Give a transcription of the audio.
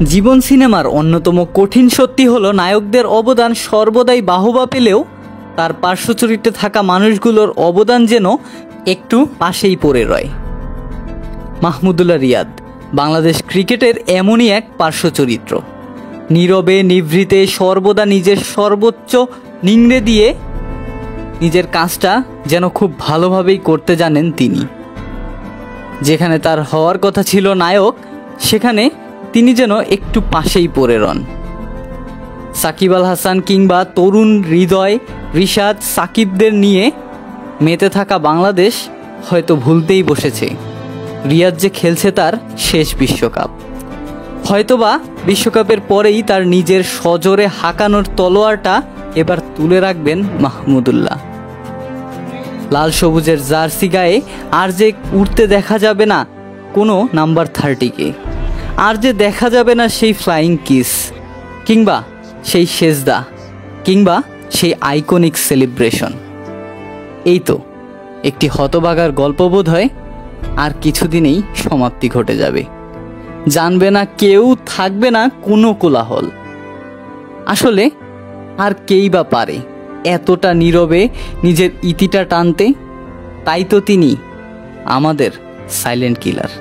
জীবন সিনেমার অন্যতম কঠিন সত্যি হলো নায়কদের অবদান সর্বদাই বাহবা পেলেও তার পার্শ্ব চরিত্রে থাকা মানুষগুলোর অবদান যেন একটু পাশেই পড়ে রয়। মাহমুদুল্লাহ রিয়াদ বাংলাদেশ ক্রিকেটের এমনই এক পার্শ্ব চরিত্র। নীরবে নিভৃতে সর্বদা নিজের সর্বোচ্চ নিংড়ে দিয়ে নিজের কাজটা যেন খুব ভালোভাবেই করতে জানেন তিনি। যেখানে তার হওয়ার কথা ছিল নায়ক, সেখানে তিনি যেন একটু পাশেই পড়ে রন। সাকিব আল হাসান কিংবা তরুণ হৃদয় রিশাদ সাকিবদের নিয়ে মেতে থাকা বাংলাদেশ হয়তো ভুলতেই বসেছে রিয়াদ যে খেলছে তার শেষ বিশ্বকাপ। হয়তোবা বিশ্বকাপের পরেই তার নিজের সজোরে হাঁকানোর তলোয়ারটা এবার তুলে রাখবেন মাহমুদুল্লাহ। লাল সবুজের জার্সি গায়ে আর যে উঠতে দেখা যাবে না কোনো নাম্বার 30-কে, আর যে দেখা যাবে না সেই ফ্লাইং কিস কিংবা সেই সেজদা কিংবা সেই আইকনিক সেলিব্রেশন। এই তো একটি হতভাগার গল্প বোধ হয় আর কিছুদিনেই সমাপ্তি ঘটে যাবে। জানবে না কেউ, থাকবে না কোনো কোলাহল। আসলে আর কেই বা পারে এতটা নীরবে নিজের ইতিটা টানতে? তাই তো তিনি আমাদের সাইলেন্ট কিলার।